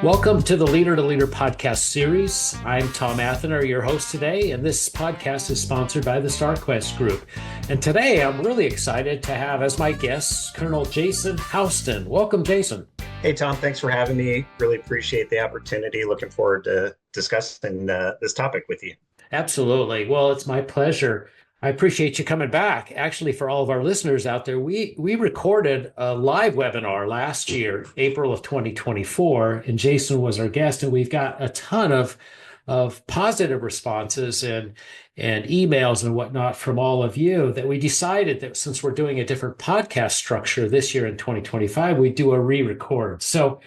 Welcome to the Leader to Leader podcast series. I'm Tom Athener, your host today, and this podcast is sponsored by the StarQuest Group. And today I'm really excited to have as my guest Colonel Jason Houston. Welcome, Jason. Hey, Tom, thanks for having me. Really appreciate the opportunity. Looking forward to discussing this topic with you. Absolutely. Well, it's my pleasure. I appreciate you coming back. Actually, for all of our listeners out there, we recorded a live webinar last year, April of 2024, and Jason was our guest, and we've got a ton of positive responses and emails and whatnot from all of you that we decided that since we're doing a different podcast structure this year in 2025, we'd do a re-record. So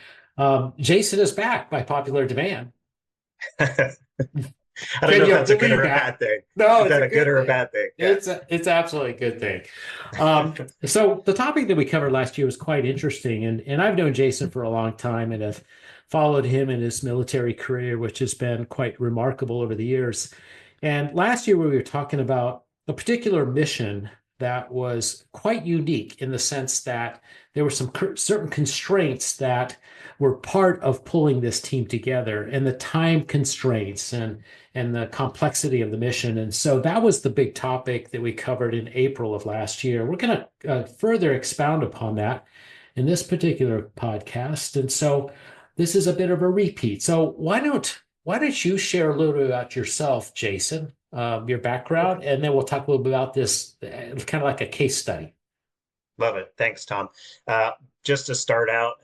Jason is back by popular demand. I don't know if that's a good or a bad thing. No, Is it's that a a good good or a thing. bad thing? Yeah. It's absolutely a good thing. So the topic that we covered last year was quite interesting, and I've known Jason for a long time and have followed him in his military career, which has been quite remarkable over the years. And last year we were talking about a particular mission that was quite unique in the sense that there were some certain constraints that were part of pulling this team together, and the time constraints and the complexity of the mission. And so that was the big topic that we covered in April of last year. We're going to further expound upon that in this particular podcast. And so this is a bit of a repeat. So why don't you share a little bit about yourself, Jason, your background, and then we'll talk a little bit about this kind of like a case study. Love it. Thanks, Tom. Just to start out,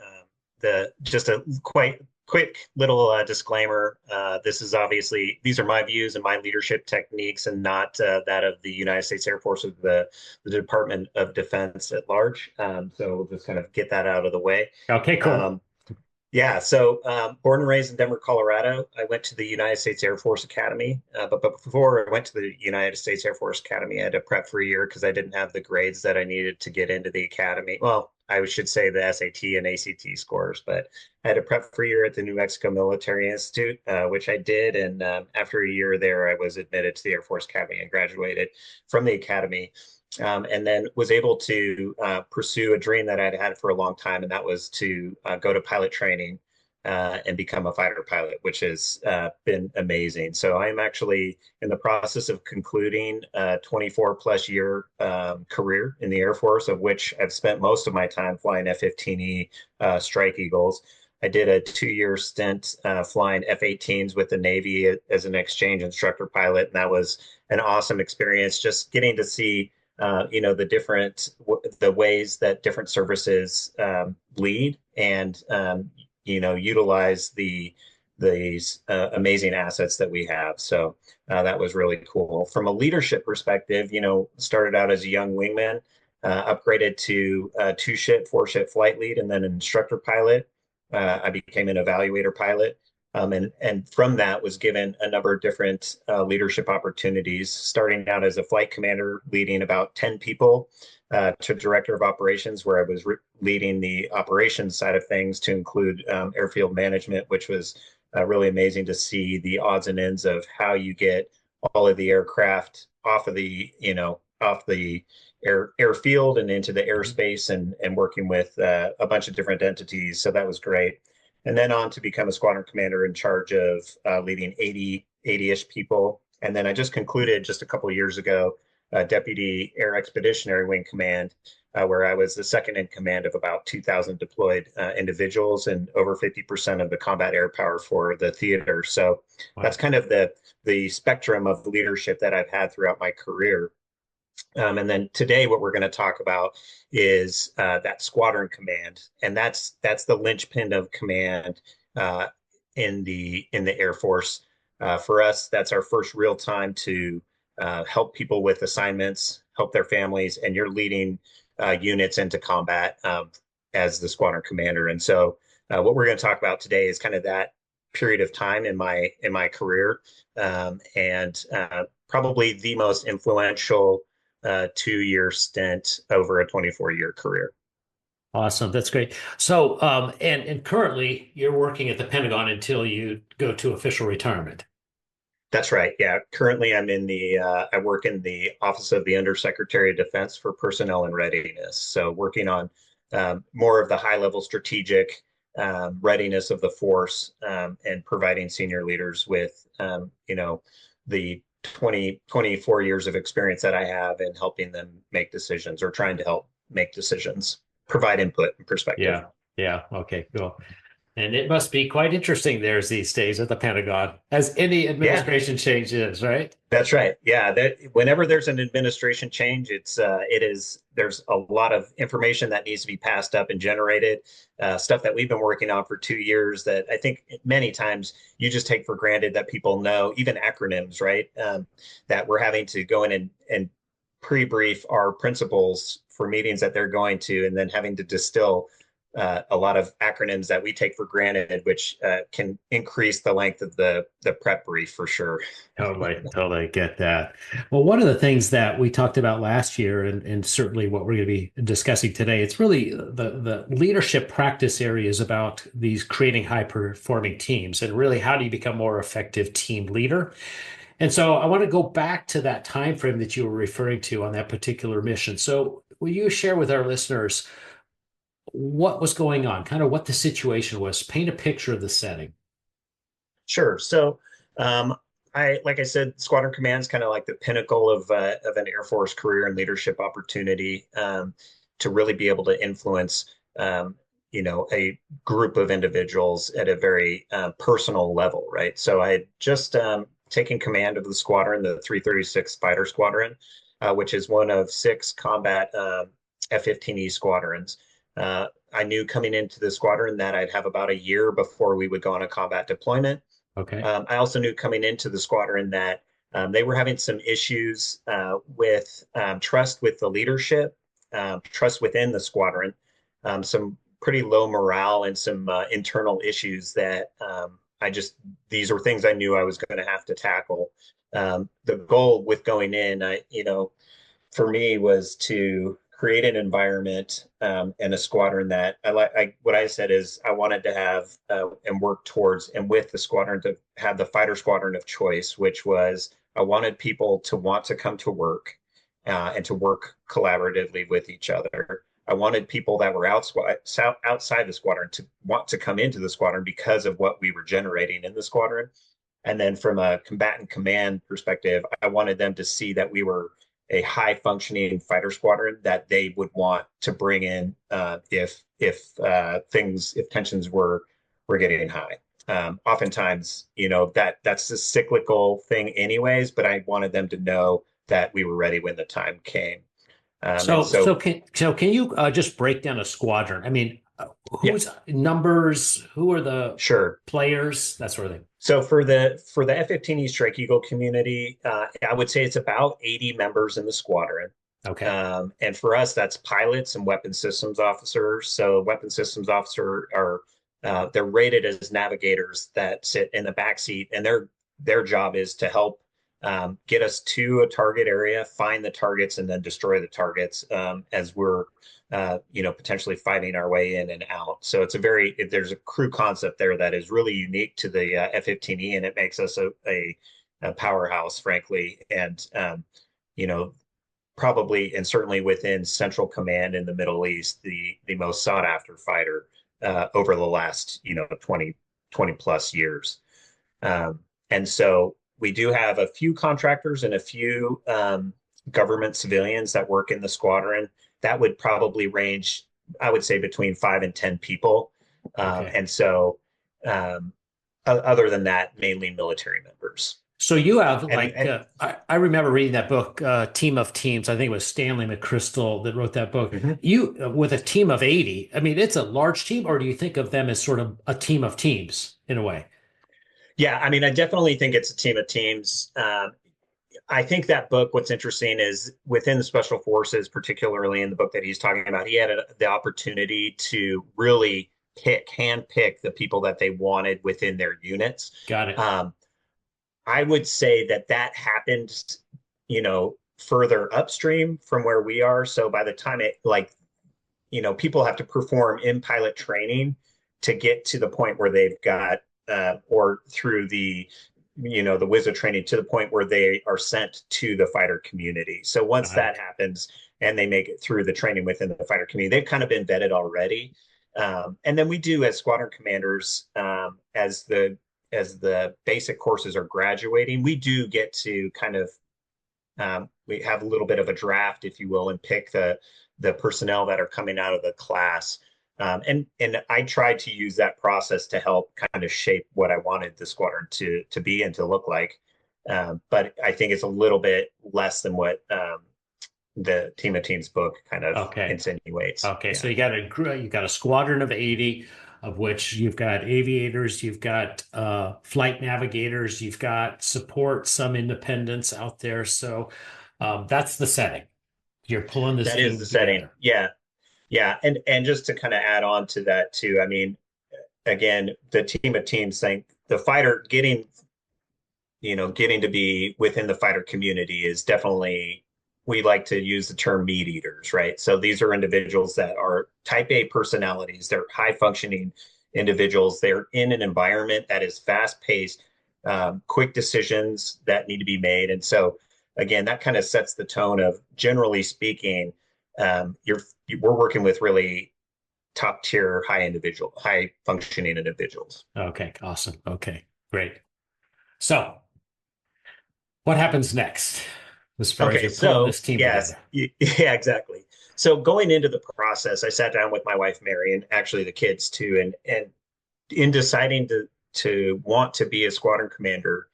just a quite quick little disclaimer. These are my views and my leadership techniques, and not that of the United States Air Force or the Department of Defense at large. So we'll just kind of get that out of the way. Okay, cool. Yeah, so born and raised in Denver, Colorado. I went to the United States Air Force Academy. But before I went to the United States Air Force Academy, I had to prep for a year because I didn't have the grades that I needed to get into the academy. Well, I should say the SAT and ACT scores, but I had to prep for a year at the New Mexico Military Institute, which I did. And after a year there, I was admitted to the Air Force Academy and graduated from the academy. And then was able to pursue a dream that I'd had for a long time, and that was to go to pilot training and become a fighter pilot, which has been amazing. So I'm actually in the process of concluding a 24 plus year career in the Air Force, of which I've spent most of my time flying F-15E Strike Eagles. I did a 2 year stint flying F-18s with the Navy as an exchange instructor pilot, and that was an awesome experience. Just getting to see the ways that different services lead and utilize these amazing assets that we have. So that was really cool. From a leadership perspective, started out as a young wingman, upgraded to four ship flight lead, and then an instructor pilot. I became an evaluator pilot. And from that was given a number of different leadership opportunities, starting out as a flight commander, leading about 10 people, to director of operations, where I was leading the operations side of things, to include airfield management, which was really amazing to see the odds and ends of how you get all of the aircraft off the airfield and into the airspace, and working with a bunch of different entities. So that was great. And then on to become a squadron commander in charge of leading 80-ish people. And then I just concluded just a couple of years ago, Deputy Air Expeditionary Wing Command, where I was the second in command of about 2,000 deployed individuals and over 50% of the combat air power for the theater. So that's kind of the spectrum of leadership that I've had throughout my career. And then today, what we're going to talk about is that squadron command, and that's the linchpin of command in the Air Force. For us, that's our first real time to help people with assignments, help their families, and you're leading units into combat as the squadron commander. And so, what we're going to talk about today is kind of that period of time in my career, and probably the most influential 2 year stint over a 24-year career. Awesome. That's great. So, and currently you're working at the Pentagon until you go to official retirement. That's right. Yeah. Currently, I work in the Office of the Undersecretary of Defense for Personnel and Readiness. So working on more of the high level strategic readiness of the force, and providing senior leaders with, the 24 years of experience that I have in helping them make decisions or trying to help make decisions, provide input and perspective. Yeah. Yeah. Okay, cool. And it must be quite interesting there these days at the Pentagon, as any Yeah, administration change is, right? that's right. Yeah, that whenever there's an administration change, there's a lot of information that needs to be passed up and generated, stuff that we've been working on for 2 years that I think many times you just take for granted that people know, even acronyms, right? That we're having to go in and pre-brief our principals for meetings that they're going to, and then having to distill a lot of acronyms that we take for granted, which can increase the length of the prep brief for sure. Totally, totally get that. Well, one of the things that we talked about last year, and certainly what we're going to be discussing today, it's really the leadership practice areas about these creating high performing teams, and really how do you become more effective team leader? And so I want to go back to that time frame that you were referring to on that particular mission. So will you share with our listeners what was going on, kind of what the situation was, paint a picture of the setting? Sure. So, like I said, squadron command is kind of like the pinnacle of an Air Force career and leadership opportunity, to really be able to influence, a group of individuals at a very personal level, right? So I had just taken command of the squadron, the 336 Fighter Squadron, which is one of 6 combat F-15E squadrons. I knew coming into the squadron that I'd have about a year before we would go on a combat deployment. Okay. I also knew coming into the squadron that they were having some issues with trust with the leadership, trust within the squadron, some pretty low morale, and some internal issues that these were things I knew I was going to have to tackle. The goal with going in, for me was to create an environment and a squadron that what I said is I wanted to have and work towards and with the squadron to have the fighter squadron of choice, which was I wanted people to want to come to work and to work collaboratively with each other. I wanted people that were outside the squadron to want to come into the squadron because of what we were generating in the squadron. And then from a combatant command perspective, I wanted them to see that we were a high functioning fighter squadron that they would want to bring in if tensions were getting high. Oftentimes, that's a cyclical thing anyways, but I wanted them to know that we were ready when the time came. So can you just break down a squadron? I mean, Yeah, who's numbers? Who are the sure. players? That sort of thing. So for the F-15E Strike Eagle community, I would say it's about 80 members in the squadron. Okay. And for us, that's pilots and weapons systems officers. So weapons systems officer are they're rated as navigators that sit in the back seat, and their job is to help get us to a target area, find the targets, and then destroy the targets as we're potentially fighting our way in and out. So there's a crew concept there that is really unique to the F-15E, and it makes us a powerhouse, frankly. And probably and certainly within Central Command in the Middle East, the most sought after fighter over the last 20 plus years. And so we do have a few contractors and a few government civilians that work in the squadron. That would probably range, I would say, between 5 and 10 people. Okay. And so, other than that, mainly military members. So you have And I remember reading that book, Team of Teams. I think it was Stanley McChrystal that wrote that book. Mhm. You with a team of 80, I mean, it's a large team, or do you think of them as sort of a team of teams in a way? Yeah, I mean, I definitely think it's a team of teams. I think that book, what's interesting is within the special forces, particularly in the book that he's talking about, he had the opportunity to really hand pick the people that they wanted within their units. Got it. I would say that happened, further upstream from where we are. So by the time people have to perform in pilot training to get to the point where they've got, or through the WISA training to the point where they are sent to the fighter community. So once Got that it. happens and they make it through the training within the fighter community, they've kind of been vetted already. And then we do as squadron commanders, as the basic courses are graduating, we do get to kind of we have a little bit of a draft, if you will, and pick the personnel that are coming out of the class. And I tried to use that process to help kind of shape what I wanted the squadron to be and to look like. But I think it's a little bit less than what the Team of Teams book kind of Okay. insinuates. Okay. Yeah, So you got a squadron of 80, of which you've got aviators, you've got flight navigators, you've got support, some independents out there. So that's the setting. You're pulling this that is team the setting. together. Yeah, yeah, and just to kind of add on to that too, I mean, again, the Team of Teams thing, the fighter getting to be within the fighter community is definitely, we like to use the term meat eaters, right? So these are individuals that are type A personalities. They're high functioning individuals. They're in an environment that is fast paced, quick decisions that need to be made. And so, again, that kind of sets the tone of, generally speaking, we're working with really top tier, high functioning individuals. Okay. Awesome. Okay. Great. So what happens next as far as Okay, you're pulling so this team yes, together? yeah, exactly. So going into the process, I sat down with my wife Mary and actually the kids too, and in deciding to want to be a squadron commander,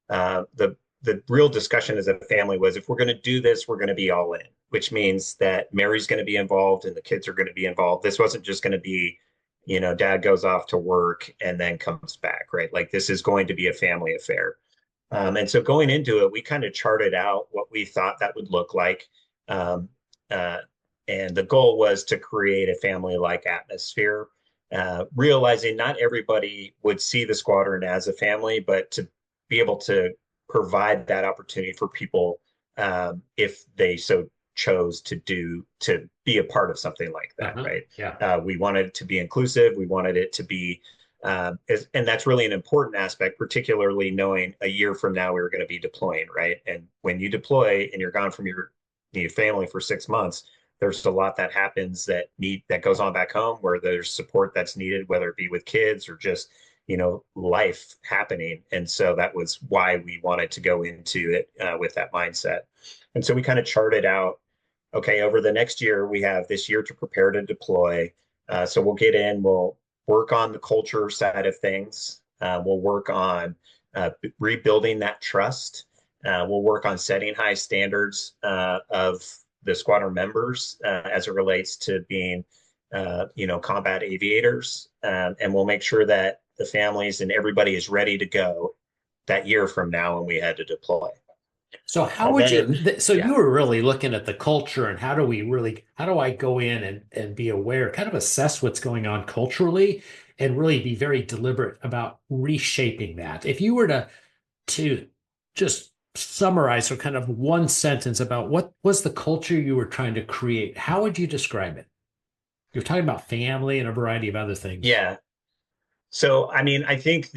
the real discussion as a family was, if we're going to do this, we're going to be all in, which means that Mary's going to be involved and the kids are going to be involved. This wasn't just going to be, dad goes off to work and then comes back, right? Like this is going to be a family affair. And so going into it, we kind of charted out what we thought that would look like. Um, uh, and the goal was to create a family-like atmosphere, realizing not everybody would see the squadron as a family, but to be able to provide that opportunity for people, if they so chose to be a part of something like that, Uh-huh. right? Yeah. We wanted it to be inclusive. We wanted it to be and that's really an important aspect, particularly knowing a year from now we're going to be deploying, right? And when you deploy and you're gone from your family for 6 months, there's a lot that happens that goes on back home where there's support that's needed, whether it be with kids or just life happening. And so that was why we wanted to go into it with that mindset. And so we kind of charted out, okay, over the next year we have this year to prepare to deploy. So we'll get in, we'll work on the culture side of things. We'll work on rebuilding that trust. We'll work on setting high standards of the squadron members as it relates to being, combat aviators. And we'll make sure that the families and everybody is ready to go that year from now when we had to deploy. So how And would then, you, so yeah, you were really looking at the culture and how do I go in and be aware, kind of assess what's going on culturally and really be very deliberate about reshaping that. If you were to just summarize or kind of one sentence about what was the culture you were trying to create, how would you describe it? You're talking about family and a variety of other things. yeah. So, I mean, I think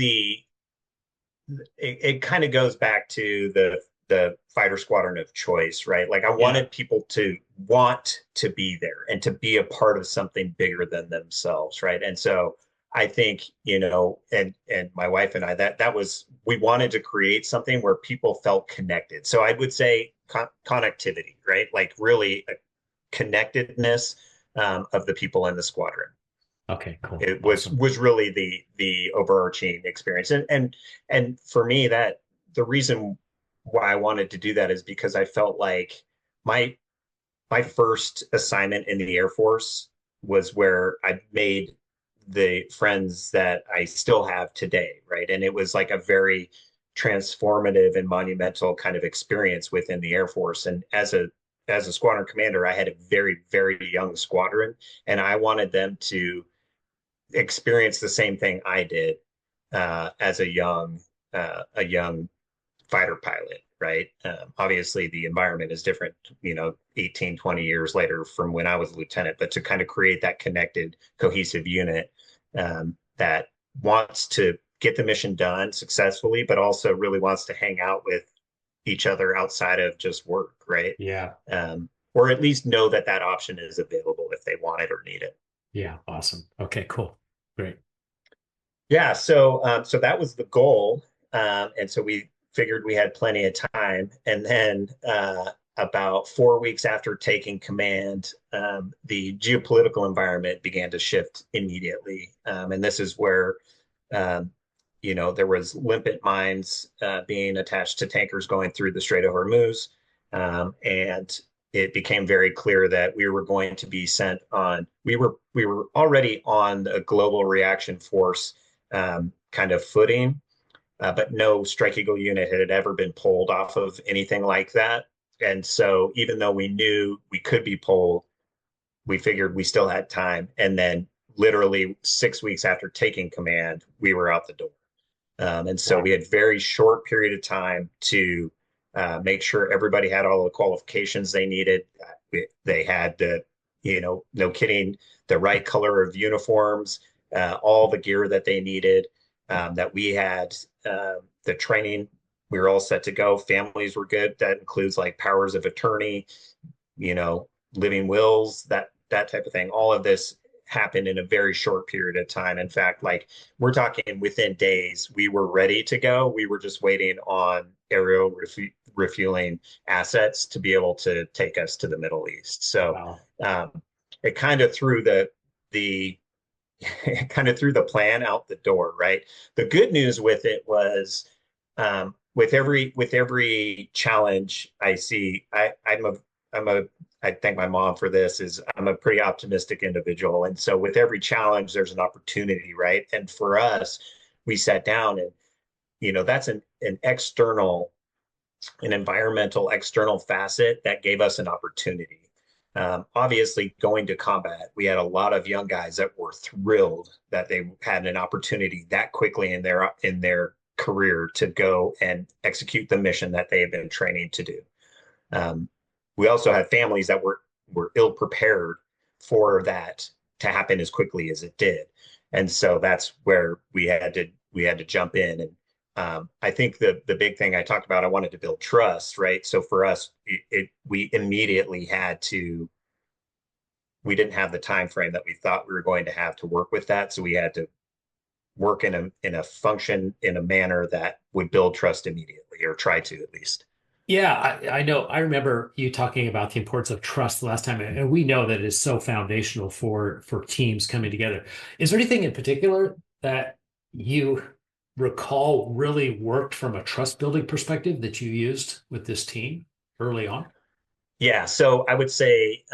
it kind of goes back to the fighter squadron of choice, right? Like I Yeah. wanted people to want to be there and to be a part of something bigger than themselves, right? And so I think, and my wife and I, that was, we wanted to create something where people felt connected. So I would say connectivity, right? Like really a connectedness of the people in the squadron. Okay, cool. It was Awesome. was really the overarching experience, and for me, that the reason why I wanted to do that is because I felt like my my first assignment in the Air Force was where I made the friends that I still have today, right? And it was like a very transformative and monumental kind of experience within the Air Force. And as a squadron commander, I had a very, very young squadron, and I wanted them to experience the same thing I did as a young fighter pilot, right? Obviously, the environment is different, 18, 20 years later from when I was a lieutenant, but to kind of create that connected, cohesive unit that wants to get the mission done successfully, but also really wants to hang out with each other outside of just work, right? Yeah. Or at least know that that option is available if they want it or need it. Yeah, awesome. Okay, cool. Great. Yeah, so that was the goal, and so we figured we had plenty of time. And then about 4 weeks after taking command, the geopolitical environment began to shift immediately, and this is where um, there was limpet mines being attached to tankers going through the Strait of Hormuz, and it became very clear that we were going to be sent on. We were already on a global reaction force kind of footing, but no Strike Eagle unit had ever been pulled off of anything like that. And so, even though we knew we could be pulled, we figured we still had time. And then, literally 6 weeks after taking command, we were out the door. And so Wow. we had very short period of time to make sure everybody had all the qualifications they needed. They had the, no kidding, the right color of uniforms, all the gear that they needed, that we had, the training. We were all set to go. Families were good. That includes like powers of attorney, you know, living wills, that type of thing. All of this happened in a very short period of time. In fact, like we're talking within days, we were ready to go. We were just waiting on aerial refueling assets to be able to take us to the Middle East. So Wow. um, it kind of threw the it kind of threw the plan out the door, right? The good news with it was with every challenge I see, I'm a I thank my mom for this, is I'm a pretty optimistic individual. And so with every challenge, there's an opportunity, right? And for us, we sat down and, that's an external, an environmental external facet that gave us an opportunity. Obviously, going to combat, we had a lot of young guys that were thrilled that they had an opportunity that quickly in their career to go and execute the mission that they had been training to do. Um, we also had families that were ill prepared for that to happen as quickly as it did, and so that's where we had to jump in. And I think the big thing I talked about, I wanted to build trust, right? So for us, we immediately had to. We didn't have the time frame that we thought we were going to have to work with that, so we had to work in a function in a manner that would build trust immediately, or try to at least. Yeah, I know. I remember you talking about the importance of trust the last time, and we know that it is so foundational for teams coming together. Is there anything in particular that you recall really worked from a trust building perspective that you used with this team early on? Yeah, so I would say,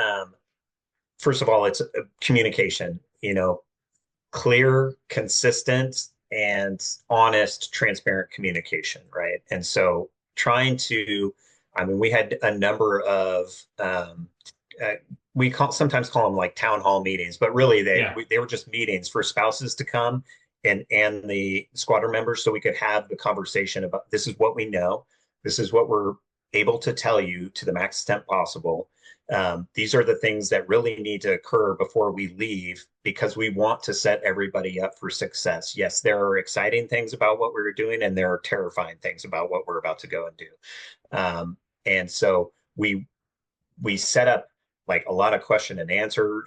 first of all, it's communication, clear, consistent, and honest, transparent communication, right? And so I mean, we had a number of, uh, sometimes call them like town hall meetings, but really Yeah. they were just meetings for spouses to come and the squadron members, so we could have the conversation about, this is what we know, this is what we're able to tell you to the max extent possible. These are the things that really need to occur before we leave, because we want to set everybody up for success. Yes, there are exciting things about what we're doing, and there are terrifying things about what we're about to go and do. And so we set up like a lot of question and answer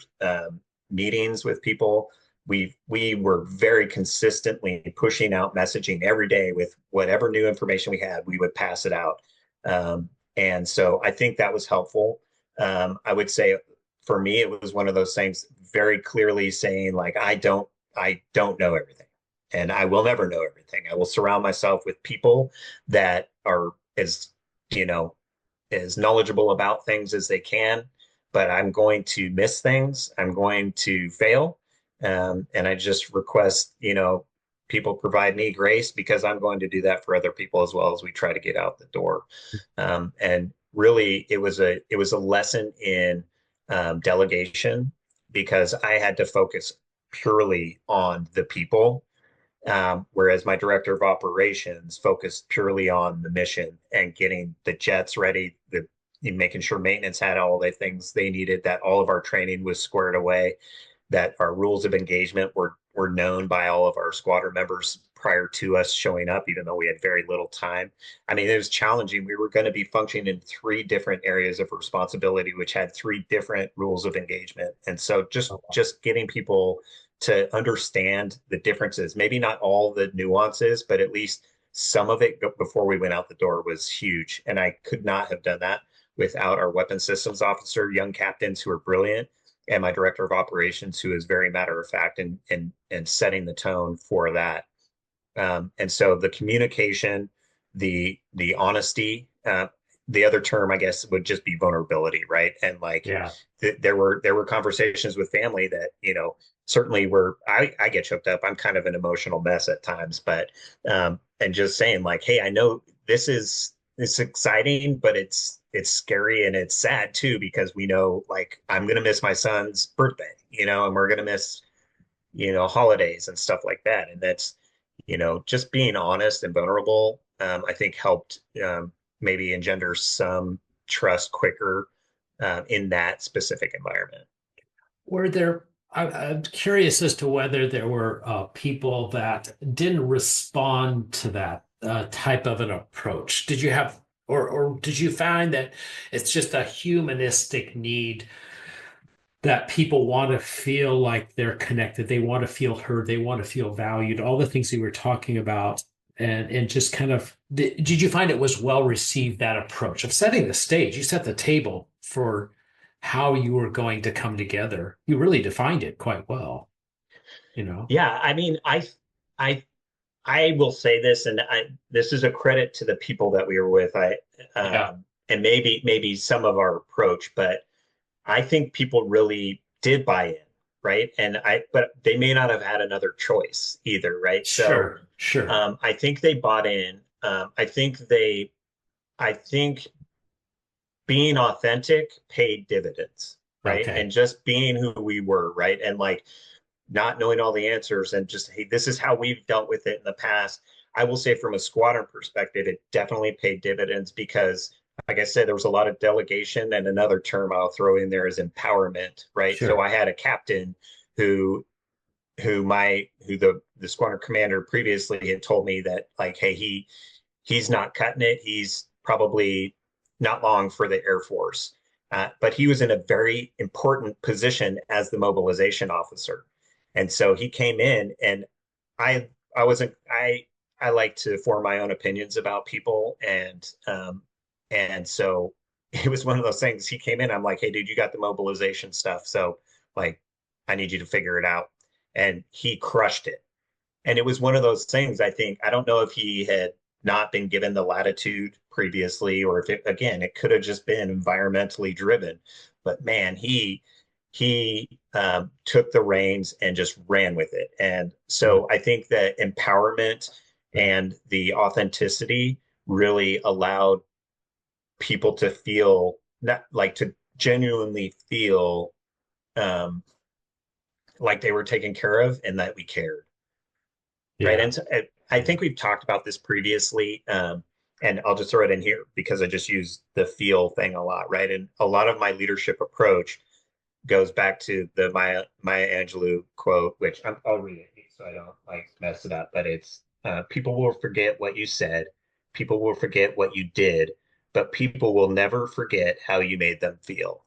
meetings with people. We were very consistently pushing out messaging every day with whatever new information we had. We would pass it out, and so I think that was helpful. I would say for me, it was one of those things, very clearly saying like, I don't know everything, and I will never know everything. I will surround myself with people that are you know as knowledgeable about things as they can, but I'm going to miss things. I'm going to fail. And I just request, people provide me grace, because I'm going to do that for other people as well, as we try to get out the door. And really, it was a lesson in delegation, because I had to focus purely on the people, whereas my director of operations focused purely on the mission and getting the jets ready, making sure maintenance had all the things they needed, that all of our training was squared away, that our rules of engagement were known by all of our squadron members prior to us showing up, even though we had very little time. I mean, it was challenging. We were going to be functioning in three different areas of responsibility, which had three different rules of engagement. And so just getting people to understand the differences, maybe not all the nuances, but at least some of it before we went out the door was huge. And I could not have done that without our weapons systems officer, young captains who are brilliant, and my director of operations, who is very matter of fact and setting the tone for that. And so the communication, the honesty, the other term I guess would just be vulnerability, right? And like Yeah. there were conversations with family that certainly were I get choked up. I'm kind of an emotional mess at times, but and just saying like, hey, I know it's exciting, but it's scary and it's sad too because we know like I'm gonna miss my son's birthday, and we're gonna miss holidays and stuff like that, and that's just being honest and vulnerable. I think helped maybe engender some trust quicker in that specific environment. Were there, I'm curious as to whether there were people that didn't respond to that type of an approach. Did you have, or did you find that it's just a humanistic need that people want to feel like they're connected, they want to feel heard, they want to feel valued, all the things you were talking about, and just kind of did you find it was well received, that approach of setting the stage? You set the table for how you were going to come together. You really defined it quite well, you know? Yeah, I mean, I I will say this, and this is a credit to the people that we were with. Yeah, And maybe some of our approach, but I think people really did buy in, right? But they may not have had another choice either, right? So sure, sure. I think they bought in. I think being authentic paid dividends, right? Okay, And just being who we were, right? And like not knowing all the answers and just, hey, this is how we've dealt with it in the past. I will say from a squadron perspective, it definitely paid dividends because, like I said, there was a lot of delegation, and another term I'll throw in there is empowerment, right? So sure. I had a captain who the squadron commander previously had told me that like, hey, he's not cutting it. He's probably not long for the Air Force. But he was in a very important position as the mobilization officer. And so he came in, and I wasn't I like to form my own opinions about people, and so it was one of those things. He came in, I'm like, hey, dude, you got the mobilization stuff, so like I need you to figure it out, and he crushed it. And it was one of those things. I don't know if he had not been given the latitude previously, or if again, it could have just been environmentally driven. But man, he took the reins and just ran with it. And Yeah, so I think that empowerment and the authenticity really allowed people to feel not like to genuinely feel um, like they were taken care of and that we cared. Right. yeah, And so I think we've talked about this previously. And I'll just throw it in here because I just use the feel thing a lot. Right. And a lot of my leadership approach goes back to the Maya Angelou quote, which I'll read it so I don't like mess it up. But it's people will forget what you said, people will forget what you did, but people will never forget how you made them feel.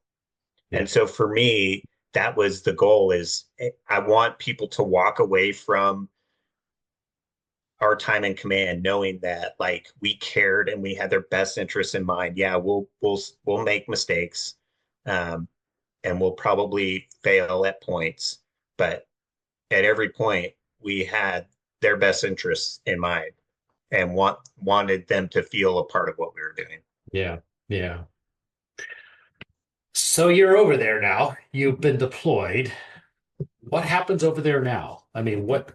yeah, And so for me, that was the goal is I want people to walk away from our time in command knowing that like we cared and we had their best interests in mind. Yeah, we'll make mistakes, um, and we'll probably fail at points, but at every point we had their best interests in mind and wanted them to feel a part of what we were doing. yeah, yeah. So you're over there now. You've been deployed. What happens over there now? I mean, what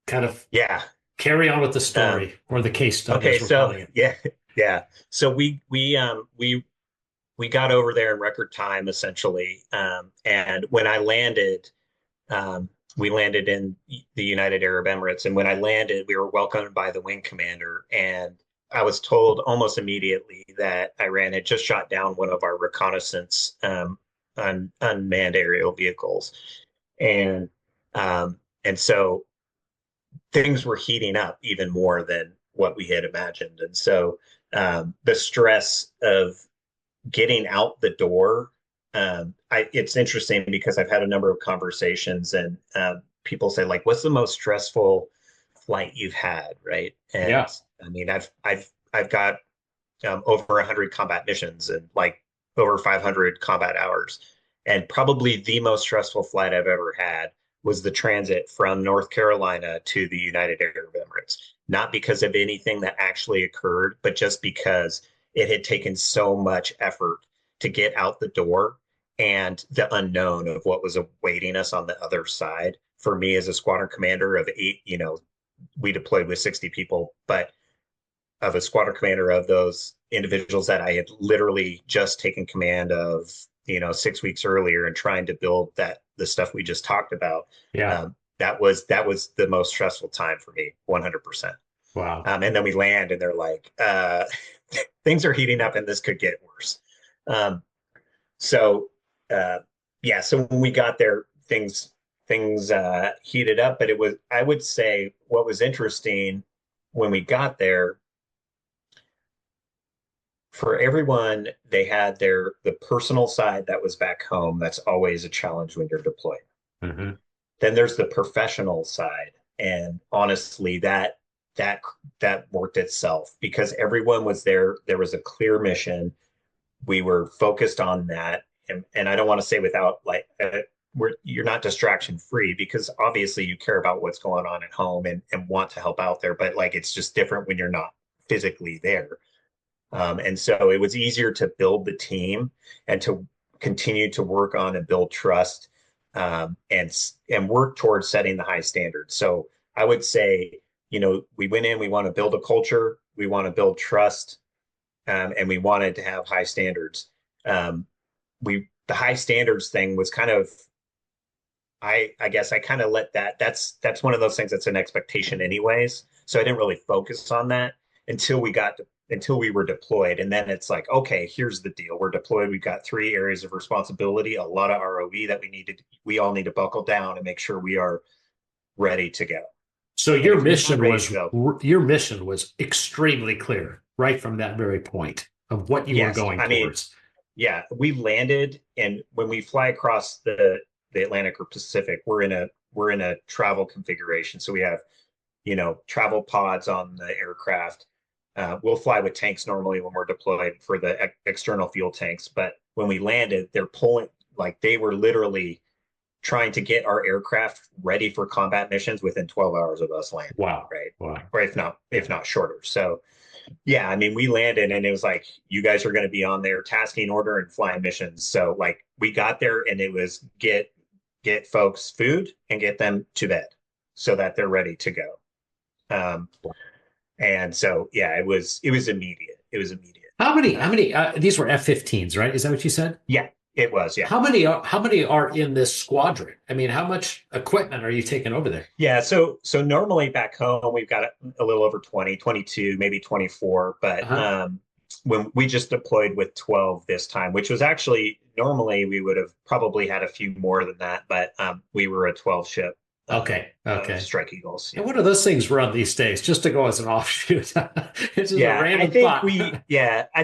kind of Yeah. carry on with the Um, story or the case study okay. as we're So calling it? yeah, yeah. So we got over there in record time essentially. And when I landed, we landed in the United Arab Emirates. And when I landed, we were welcomed by the wing commander. And I was told almost immediately that Iran had just shot down one of our reconnaissance unmanned aerial vehicles. And so things were heating up even more than what we had imagined. And so the stress of getting out the door, it's interesting because I've had a number of conversations and people say like, what's the most stressful flight you've had, right? And Yeah. I mean, I've got over 100 combat missions and like over 500 combat hours. And probably the most stressful flight I've ever had was the transit from North Carolina to the United Arab Emirates. Not because of anything that actually occurred, but just because it had taken so much effort to get out the door and the unknown of what was awaiting us on the other side. For me as a squadron commander of 8, we deployed with 60 people, but of a squadron commander of those individuals that I had literally just taken command of, 6 weeks earlier and trying to build the stuff we just talked about. Yeah. That was the most stressful time for me, 100%. Wow. And then we land and they're like, things are heating up and this could get worse. Um, so yeah, so when we got there, things heated up, but I would say what was interesting when we got there, for everyone, they had the personal side that was back home. That's always a challenge when you're deployed. Hmm. Then there's the professional side, and honestly, that that worked itself because everyone was there. There was a clear mission. We were focused on that, and I don't want to say without like you're not distraction free because obviously you care about what's going on at home and want to help out there, but like it's just different when you're not physically there. And so it was easier to build the team and to continue to work on and build trust, and work towards setting the high standards. So I would say, we went in, we want to build a culture, we want to build trust, and we wanted to have high standards. The high standards thing was kind of, I guess I kind of let that's one of those things that's an expectation anyways. So I didn't really focus on that until we were deployed. And then it's like, okay, here's the deal. We're deployed. We've got 3 areas of responsibility, a lot of ROE that we all need to buckle down and make sure we are ready to go. So And if you're not ready to go, your mission was extremely clear right from that very point of what you were yes, going I mean, towards. yeah, we landed, and when we fly across the Atlantic or Pacific, we're in a travel configuration. So we have, travel pods on the aircraft. We'll fly with tanks normally when we're deployed for the external fuel tanks, but when we landed, they're pulling like they were literally trying to get our aircraft ready for combat missions within 12 hours of us landing, Wow. right? Wow. Or if not shorter. So yeah, I mean, we landed and it was like, you guys are going to be on their tasking order and flying missions. So like we got there and it was get folks food and get them to bed so that they're ready to go. Um, and so yeah, it was immediate. It was immediate. How many these were F-15s, right? Is that what you said? Yeah, it was. Yeah. How many are in this squadron? I mean, how much equipment are you taking over there? Yeah, so normally back home we've got a little over 20, 22, maybe 24, but Uh-huh. when we just deployed with 12 this time, which was actually normally we would have probably had a few more than that, but we were a 12 ship Okay. Okay. Strike Eagles. And Yeah. what do those things run these days? Just to go as an offshoot. It's just a Yeah, I random think thought. I Or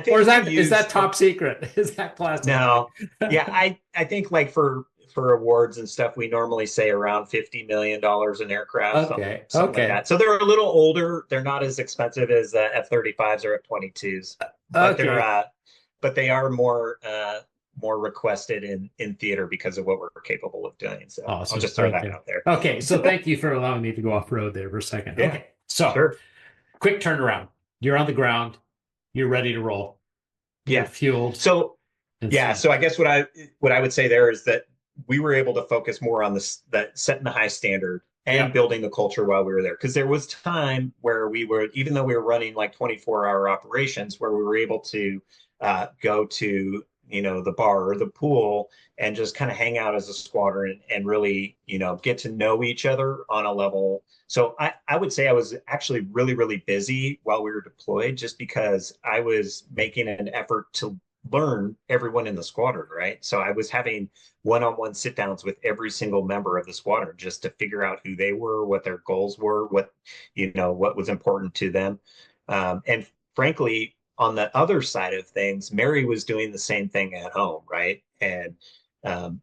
think we is that use top secret? Is that classified? no. Yeah, I think like for awards and stuff, we normally say around $50 million in aircraft, Okay. something like Okay. that. So they're a little older. They're not as expensive as F-35s or F-22s, but Okay. but they are more requested in theater because of what we're capable of doing. So I'll Awesome. just throw that Okay. out there. Okay. So thank you for allowing me to go off road there for a second. Yeah, Okay. So sure. quick turnaround. You're on the ground. You're ready to roll. You're Yeah. fueled So and yeah, sent. so I guess what I would say there is that we were able to focus more on this that setting the high standard and Yeah. building the culture while we were there. Because there was time where we were, even though we were running like 24-hour operations, where we were able to go to the bar or the pool and just kind of hang out as a squadron and really get to know each other on a level. So I would say I was actually really, really busy while we were deployed just because I was making an effort to learn everyone in the squadron, right? So I was having one-on-one sit downs with every single member of the squadron just to figure out who they were, what their goals were, what was important to them. And frankly, on the other side of things, Mary was doing the same thing at home, right? And um,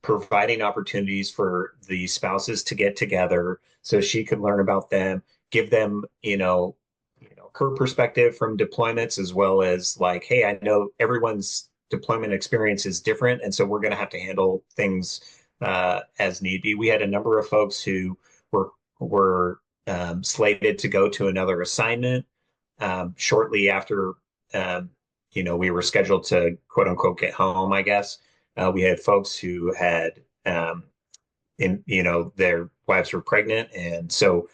providing opportunities for the spouses to get together so she could learn about them, give them, her perspective from deployments, as well as like, hey, I know everyone's deployment experience is different, and so we're going to have to handle things as need be. We had a number of folks who were slated to go to another assignment shortly after we were scheduled to quote unquote get home, I guess. We had folks who had their wives were pregnant, and so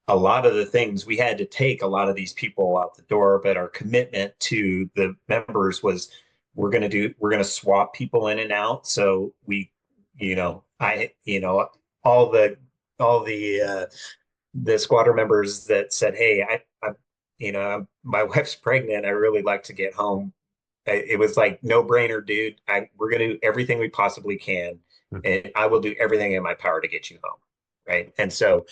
a lot of the things we had to take a lot of these people out the door, but our commitment to the members was we're going to swap people in and out. So all the squadron members that said, hey, my wife's pregnant, I really like to get home. It was like no brainer, dude. We're going to do everything we possibly can, and I will do everything in my power to get you home. Right. And so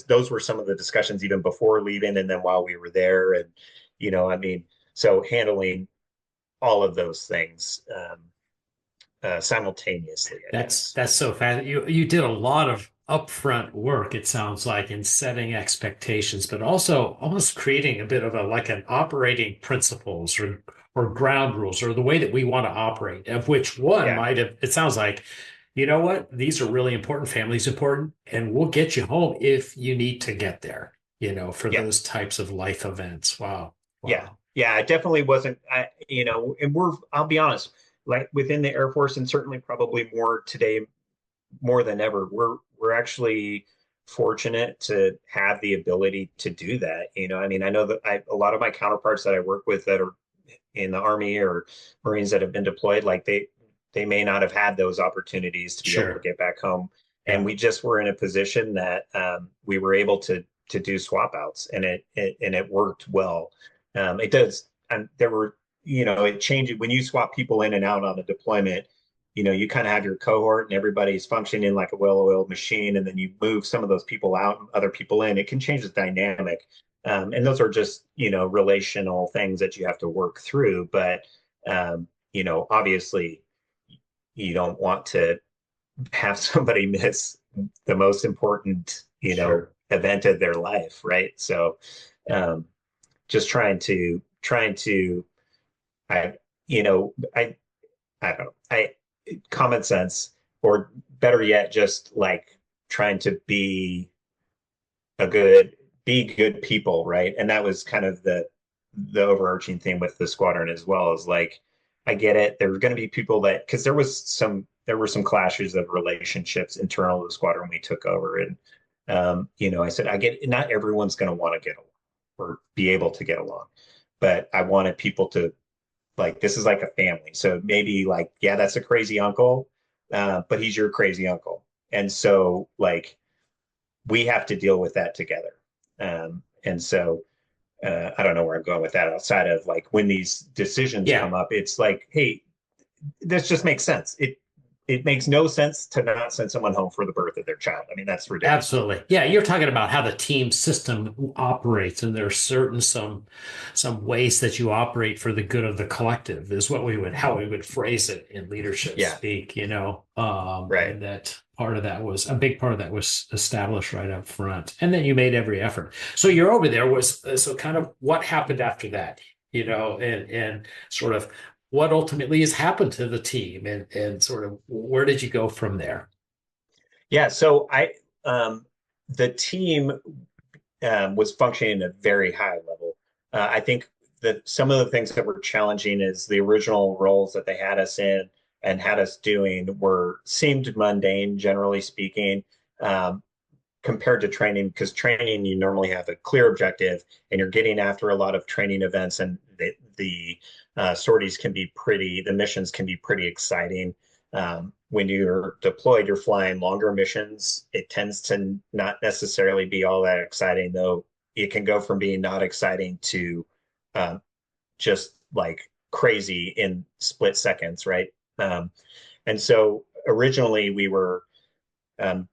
those were some of the discussions even before leaving and then while we were there. And, so handling all of those things simultaneously, I guess. That's so fast. You did a lot of upfront work, it sounds like, in setting expectations, but also almost creating a bit of like an operating principles or ground rules or the way that we want to operate, of which one Yeah. might have, it sounds like, you know what, these are really important, family's important, and we'll get you home if you need to get there, for Yeah. those types of life events. Wow. Yeah. Wow. Yeah. It definitely wasn't, and I'll be honest, like within the Air Force and certainly probably more today, more than ever, we're actually fortunate to have the ability to do that. I mean, I know that a lot of my counterparts that I work with that are in the Army or Marines that have been deployed, like they may not have had those opportunities to be able to Sure. get back home. And Yeah. we just were in a position that we were able to do swap outs, and it worked well. It does, and there were it changes when you swap people in and out on a deployment. You kind of have your cohort and everybody's functioning like a well-oiled machine, and then you move some of those people out and other people in. It can change the dynamic. And those are just, relational things that you have to work through. But, obviously, you don't want to have somebody miss the most important, Sure. event of their life, right? So, um, just trying to, I, you know, I don't know, common sense, or better yet, just like trying to a good be good people, right? And that was kind of the overarching theme with the squadron as well, is like I get it, there were going to be people that, because there were some clashes of relationships internal to the squadron we took over. And I said, I get it, not everyone's going to want to get along or be able to get along, but I wanted people to, like, this is like a family. So maybe like, yeah, that's a crazy uncle, but he's your crazy uncle. And so like we have to deal with that together. And so I don't know where I'm going with that outside of like when these decisions Yeah. come up, it's like, hey, this just makes sense. It makes no sense to not send someone home for the birth of their child. I mean, that's ridiculous. Absolutely. Yeah, you're talking about how the team system operates, and there's certain some ways that you operate for the good of the collective is what we would how we would phrase it in leadership Yeah, speak, right. and that part of that was a big part of that was established right up front. And then you made every effort. So you're over there was so kind of what happened after that, and sort of what ultimately has happened to the team and sort of where did you go from there? Yeah. So the team was functioning at a very high level. I think that some of the things that were challenging is the original roles that they had us in and had us doing seemed mundane, generally speaking, um, compared to training. Because training, you normally have a clear objective, and you're getting after a lot of training events, and the sorties can be the missions can be pretty exciting. When you're deployed, you're flying longer missions. It tends to not necessarily be all that exciting, though it can go from being not exciting to just like crazy in split seconds, right? Um, and so originally we were um,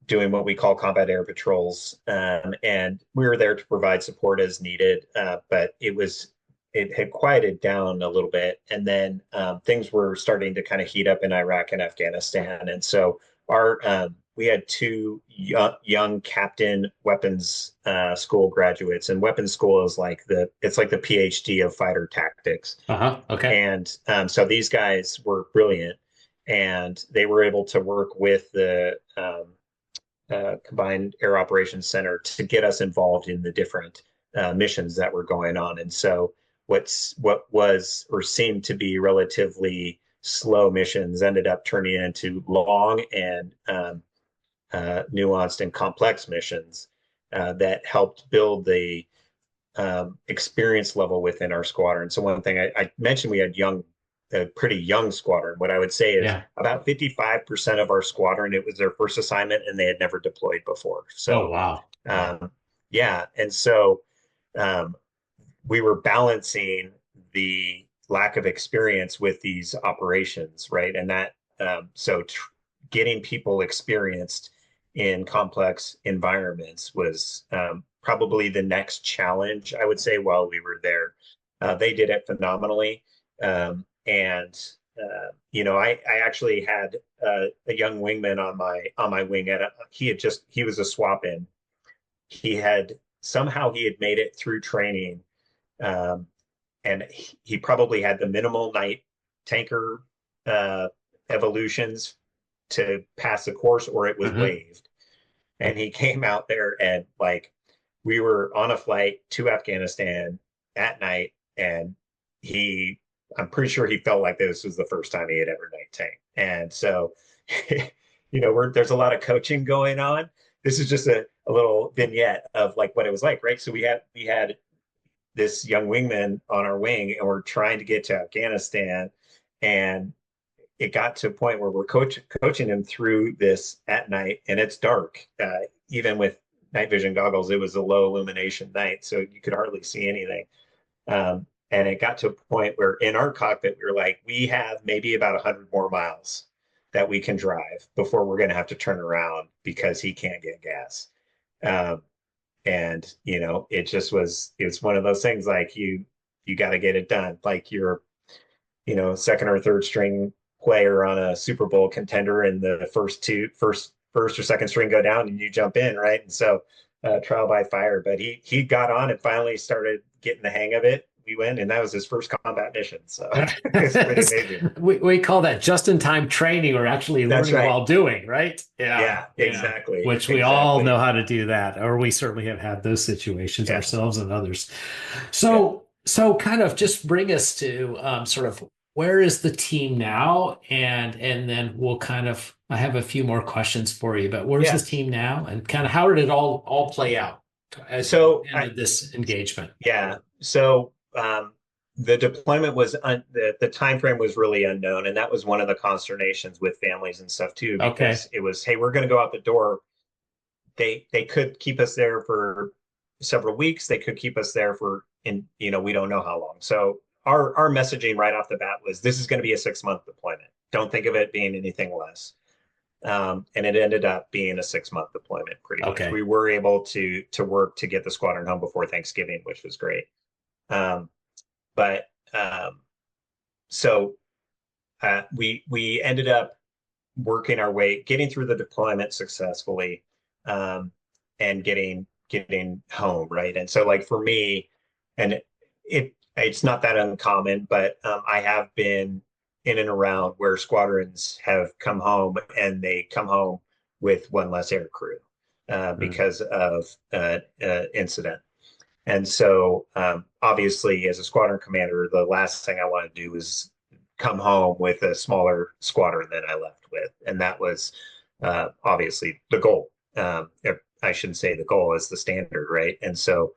doing what we call combat air patrols, and we were there to provide support as needed. But it had quieted down a little bit, and then things were starting to kind of heat up in Iraq and Afghanistan, and so our we had two young captain weapons school graduates, and weapons school is like it's like the PhD of fighter tactics. Uh-huh. Okay. And so these guys were brilliant, and they were able to work with the Combined Air Operations Center to get us involved in the different missions that were going on. And so what was or seemed to be relatively slow missions ended up turning into long and nuanced and complex missions that helped build the experience level within our squadron. So one thing I mentioned, we had a pretty young squadron. What I would say is Yeah. about 55% of our squadron, it was their first assignment and they had never deployed before. Oh, So, wow. Wow. yeah. And so um, we were balancing the lack of experience with these operations, right? And that, getting people experienced in complex environments was probably the next challenge, I would say, while we were there. They did it phenomenally. And I actually had a young wingman on my wing, and he was a swap in. He had made it through training, um, and he probably had the minimal night tanker evolutions to pass the course, or it was Hmm. waived. And he came out there, and like we were on a flight to Afghanistan at night, and he I'm pretty sure he felt like this was the first time he had ever night tanked. And so there's a lot of coaching going on. This is just a little vignette of like what it was like, right? So we had this young wingman on our wing, and we're trying to get to Afghanistan, and it got to a point where we're coaching him through this at night, and it's dark. Even with night vision goggles, it was a low illumination night, so you could hardly see anything. And it got to a point where in our cockpit, we were like, we have maybe about 100 more miles that we can drive before we're going to have to turn around because he can't get gas. Um, and it's one of those things like you got to get it done. Like you're second or third string player on a Super Bowl contender, and the first or second string go down and you jump in, right? And so trial by fire, but he got on and finally started getting the hang of it. We went, and that was his first combat mission. So it's pretty amazing. We call that just-in-time training, or actually That's learning right. while doing, right? Yeah, Yeah, yeah. exactly. Which we all know Exactly. how to do that, or we certainly have had those situations Yeah. ourselves and others. Yeah. So kind of just bring us to sort of where is the team now, and then we'll kind of I have a few more questions for you, but where's the Yeah. team now, and kind of how did it all play out as you So I ended this engagement? Yeah. So the deployment was the time frame was really unknown, and that was one of the consternations with families and stuff too, Okay. because it was, hey, we're going to go out the door. They could keep us there for several weeks. They could keep us there for we don't know how long. So our messaging right off the bat was this is going to be a 6 month deployment. Don't think of it being anything less. And it ended up being a 6 month deployment pretty much. Okay. We were able to work to get the squadron home before Thanksgiving, which was great. Um, but so we ended up working our way, getting through the deployment successfully, um, and getting home, right? And so, like for me, and it's not that uncommon, but I have been in and around where squadrons have come home, and they come home with one less air crew Mm. because of incident. And so, obviously, as a squadron commander, the last thing I want to do is come home with a smaller squadron than I left with. And that was obviously the goal. I shouldn't say the goal is the standard, right? And so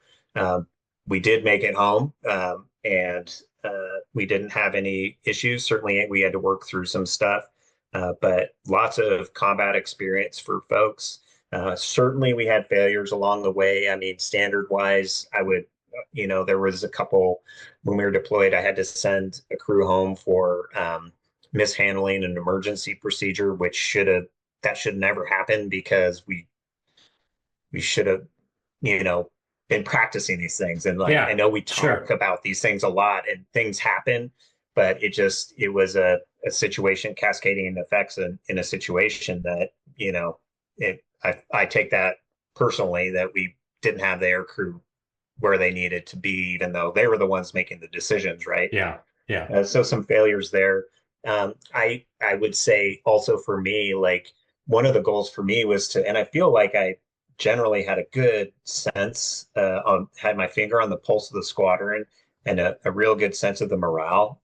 we did make it home, and we didn't have any issues. Certainly, we had to work through some stuff, but lots of combat experience for folks. Certainly, we had failures along the way. I mean, standard wise, there was a couple when we were deployed, I had to send a crew home for mishandling an emergency procedure, which that should never happen because we should have, you know, been practicing these things. And like, I Yeah, know we talk sure. about these things a lot and things happen, but it was a situation cascading effects in a situation that, I take that personally that we didn't have the air crew where they needed to be, even though they were the ones making the decisions, right? Yeah, yeah, So some failures there. I would say also for me, like one of the goals for me was to, and I feel like I generally had a good sense had my finger on the pulse of the squadron and a real good sense of the morale.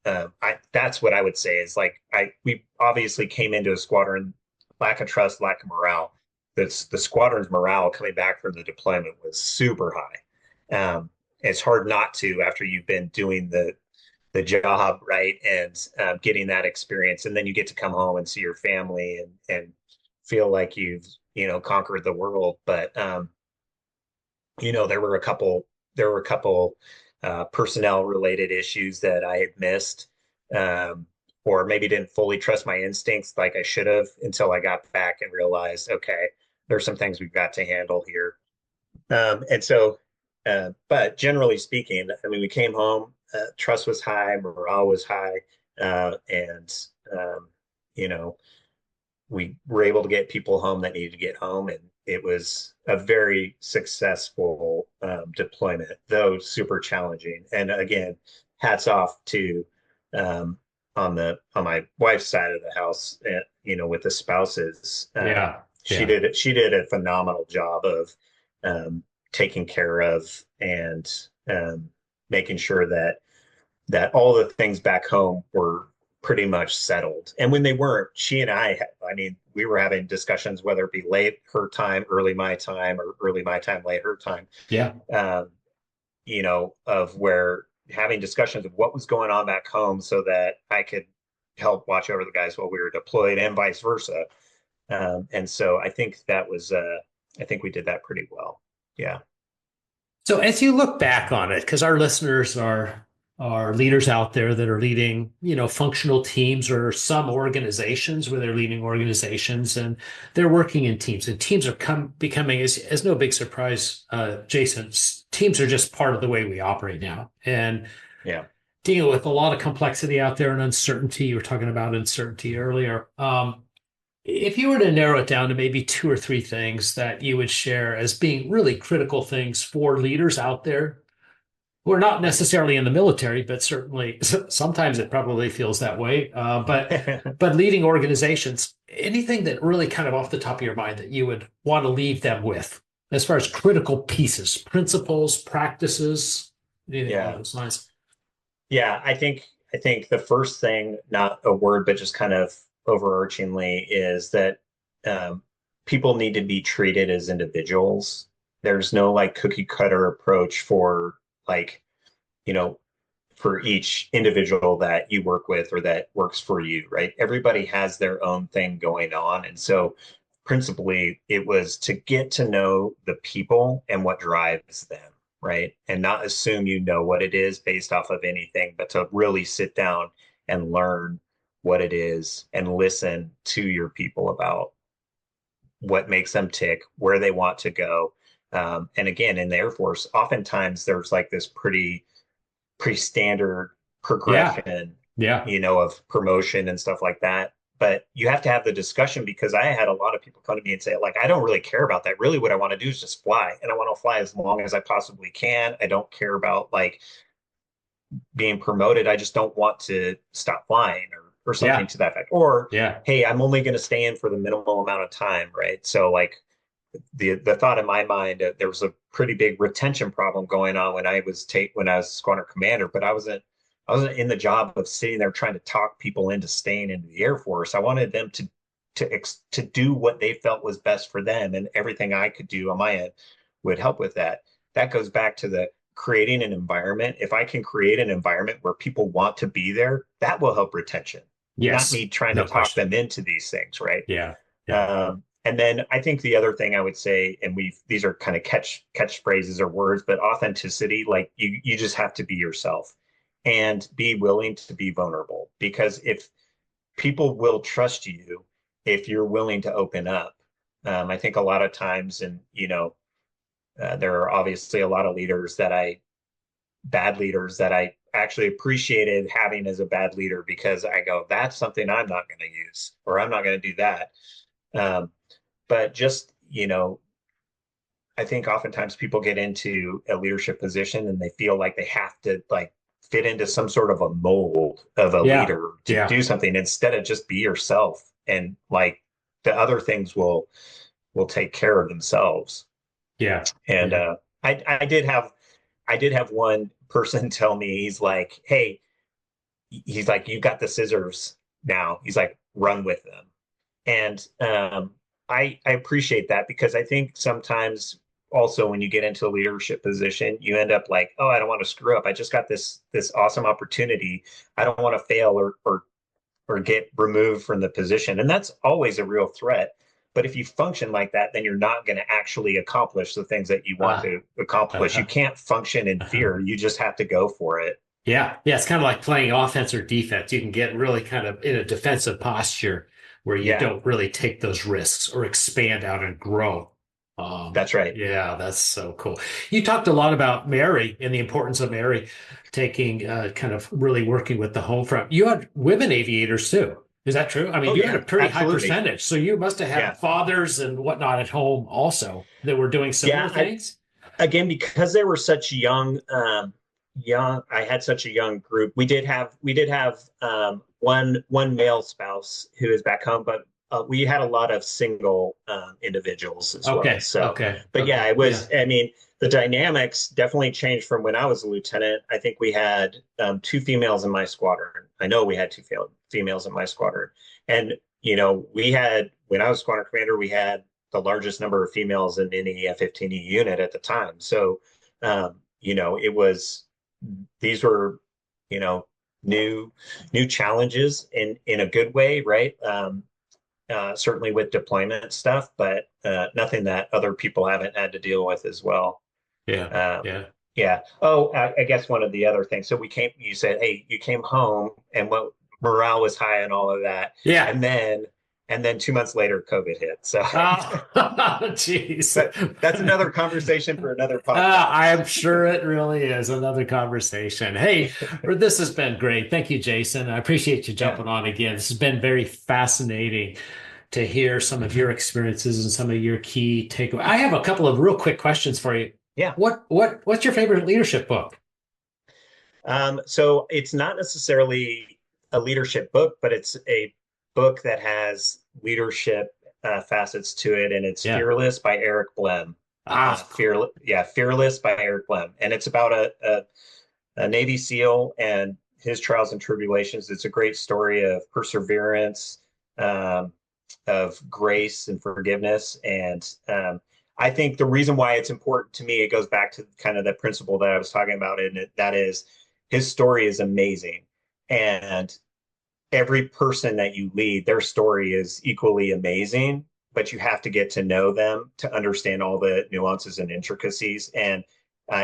That's what I would say is like we obviously came into a squadron lack of trust, lack of morale. That's the squadron's morale coming back from the deployment was super high. It's hard not to after you've been doing the job, right? And getting that experience. And then you get to come home and see your family and feel like you've, conquered the world. But, there were a couple personnel related issues that I had missed, or maybe didn't fully trust my instincts like I should have until I got back and realized, okay, there's some things we've got to handle here. And so, but generally speaking, I mean, we came home, trust was high, morale was high, and you know, we were able to get people home that needed to get home, and it was a very successful deployment, though super challenging. And again, hats off to um, on my wife's side of the house, with the spouses. yeah, She yeah. did a phenomenal job of um, taking care of and um, making sure that all the things back home were pretty much settled. And when they weren't, she and I mean, we were having discussions whether it be late her time, early my time, or early my time, late her time. Yeah. Um, of where having discussions of what was going on back home so that I could help watch over the guys while we were deployed and vice versa. And so I think we did that pretty well. Yeah. So as you look back on it, because our listeners are leaders out there that are leading, functional teams or some organizations where they're leading organizations and they're working in teams and teams are becoming as no big surprise, Jason, teams are just part of the way we operate now. And Yeah. dealing with a lot of complexity out there and uncertainty. You were talking about uncertainty earlier. If you were to narrow it down to maybe two or three things that you would share as being really critical things for leaders out there who are not necessarily in the military, but certainly sometimes it probably feels that way. But leading organizations, anything that really kind of off the top of your mind that you would want to leave them with as far as critical pieces, principles, practices, anything along Yeah. those lines. Yeah, I think the first thing, not a word, but just kind of overarchingly, is that people need to be treated as individuals. There's no like cookie cutter approach for like, you know, for each individual that you work with or that works for you, right? Everybody has their own thing going on. And so principally it was to get to know the people and what drives them, right? And not assume you know what it is based off of anything, but to really sit down and learn what it is and listen to your people about what makes them tick, where they want to go. And again, in the Air Force, oftentimes there's like this pretty standard Yeah, progression, yeah, of promotion and stuff like that. But you have to have the discussion because I had a lot of people come to me and say, like, I don't really care about that. Really, what I want to do is just fly. And I want to fly as long as I possibly can. I don't care about like being promoted. I just don't want to stop flying or something yeah, to that effect. Or, yeah, hey, I'm only going to stay in for the minimal amount of time, right? So like the thought in my mind, there was a pretty big retention problem going on when I was squadron commander, but I wasn't in the job of sitting there trying to talk people into staying into the Air Force. I wanted them to do what they felt was best for them, and everything I could do on my end would help with that. That goes back to the creating an environment. If I can create an environment where people want to be there, that will help retention. Not yes, me trying to no talk question. them into these things, right? Yeah, yeah, And then I think the other thing I would say, and these are kind of catchphrases or words, but authenticity, like you just have to be yourself and be willing to be vulnerable. Because if people will trust you if you're willing to open up. I think a lot of times, and there are obviously a lot of bad leaders that I actually appreciated having as a bad leader because I go, that's something I'm not going to use, or I'm not going to do that. Um, but just, I think oftentimes people get into a leadership position and they feel like they have to like fit into some sort of a mold of a Yeah. leader to Yeah. do something instead of just be yourself, and like the other things will take care of themselves. Yeah. And Yeah. I did have one person tell me, he's like, hey, he's like, you got the scissors now. He's like, run with them. And I appreciate that because I think sometimes also when you get into a leadership position, you end up like, oh, I don't want to screw up. I just got this awesome opportunity. I don't want to fail or get removed from the position. And that's always a real threat. But if you function like that, then you're not going to actually accomplish the things that you want Uh, to accomplish. You uh, can't function in uh, fear. You just have to go for it. yeah. Yeah. It's kind of like playing offense or defense. You can get really kind of in a defensive posture where you Yeah, don't really take those risks or expand out and grow. that's right. Yeah, that's so cool. You talked a lot about Mary and the importance of Mary taking kind of really working with the home front. You had women aviators too. Is that true? I mean, Oh you had a yeah, pretty high absolutely. percentage. So you must have Yeah. had fathers and whatnot at home also that were doing similar Yeah, things. again, because they were such young, I had such a young group. We did have one male spouse who is back home, but we had a lot of single individuals as well. Okay. So, Okay. but yeah, Okay. it Yeah. was, I mean, the dynamics definitely changed from when I was a lieutenant. I think we had two females in my squadron. I know we had two females in my squadron. And, we had, when I was squadron commander, we had the largest number of females in any F-15E unit at the time. So, it was, these were, you know, new new challenges in a good way, right? Certainly with deployment stuff, but nothing that other people haven't had to deal with as well. Yeah. Um, Yeah. yeah. Oh, I guess one of the other things. So you said, hey, you came home and what morale was high and all of that. Yeah. And then, and then 2 months later, COVID hit. So Oh, jeez. that's another conversation for another I podcast. am sure it really is another conversation. Hey, this has been great. Thank you, Jason. I appreciate you Yeah. jumping on again. This has been very fascinating to hear some of your experiences and some of your key takeaways. I have a couple of real quick questions for you. Yeah. What's your favorite leadership book? So it's not necessarily a leadership book, but it's a book that has leadership facets to it, and it's Yeah. Fearless by Eric Blem. Ah, Fearless by Eric Blem, and it's about a Navy SEAL and his trials and tribulations. It's a great story of perseverance, um, of grace and forgiveness, and I think the reason why it's important to me, it goes back to kind of the principle that I was talking about, and that is his story is amazing. And every person that you lead, their story is equally amazing, but you have to get to know them to understand all the nuances and intricacies. And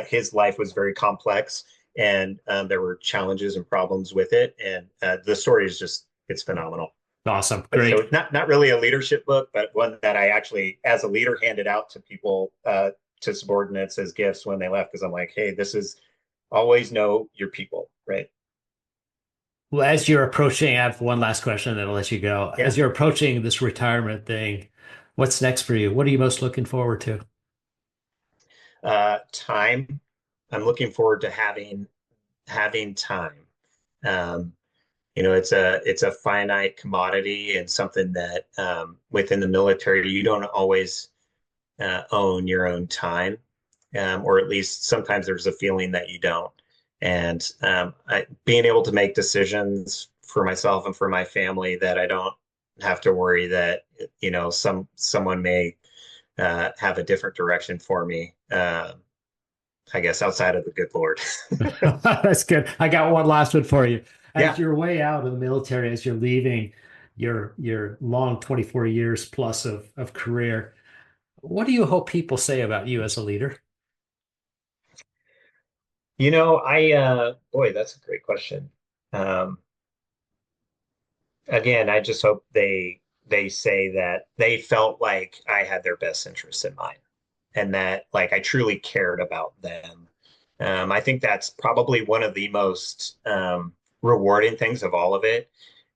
his life was very complex, and there were challenges and problems with it. And the story is just, it's phenomenal. awesome. But so Great. it's not really a leadership book, but one that I actually, as a leader, handed out to people, to subordinates as gifts when they left, because I'm like, hey, this is always know your people, right? Well, as you're approaching, I have one last question, and then I'll let you go. As Yeah. you're approaching this retirement thing, what's next for you? What are you most looking forward to? Time. I'm looking forward to having time. Um, it's a finite commodity and something that within the military you don't always own your own time, or at least sometimes there's a feeling that you don't. And being able to make decisions for myself and for my family that I don't have to worry that someone may have a different direction for me. I guess outside of the good Lord. That's good. I got one last one for you. As Yeah. you're way out of the military, as you're leaving, your long 24 years plus of career. What do you hope people say about you as a leader? Boy, that's a great question. Um, Again, I just hope they say that they felt like I had their best interests in mind and that like I truly cared about them. I think that's probably one of the most rewarding things of all of it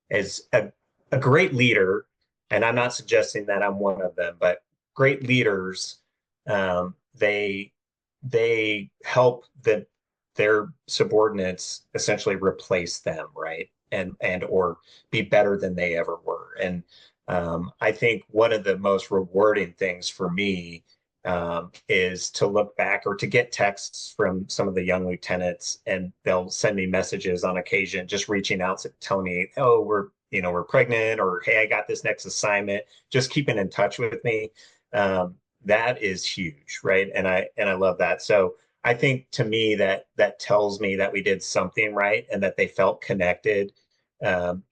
is a great leader, and I'm not suggesting that I'm one of them, but great leaders, they help their subordinates essentially replace them, right? And or be better than they ever were. And I think one of the most rewarding things for me is to look back or to get texts from some of the young lieutenants, and they'll send me messages on occasion, just reaching out to tell me, oh, we're pregnant, or hey, I got this next assignment, just keeping in touch with me. That is huge, right? And I love that. So I think to me that tells me that we did something right and that they felt connected. So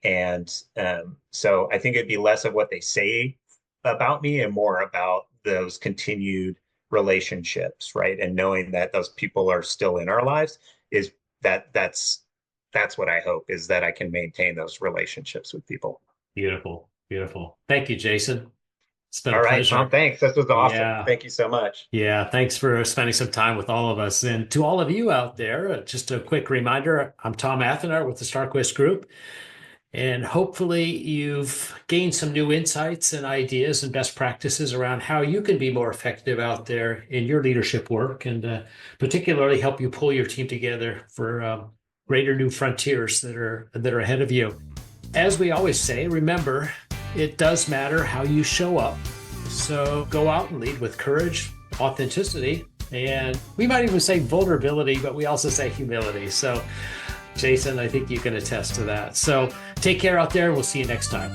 I think it'd be less of what they say about me and more about those continued relationships, right? And knowing that those people are still in our lives is that's what I hope, is that I can maintain those relationships with people. Beautiful, beautiful. Thank you, Jason. It's been a All right, Tom, pleasure. thanks. This was awesome. Yeah. Thank you so much. Yeah, thanks for spending some time with all of us. And to all of you out there, just a quick reminder, I'm Tom Athenard with the StarQuest Group, and hopefully you've gained some new insights and ideas and best practices around how you can be more effective out there in your leadership work, and particularly help you pull your team together for greater new frontiers that are ahead of you. As we always say, remember, it does matter how you show up. So go out and lead with courage, authenticity, and we might even say vulnerability, but we also say humility. So, Jason, I think you can attest to that. So take care out there, and we'll see you next time.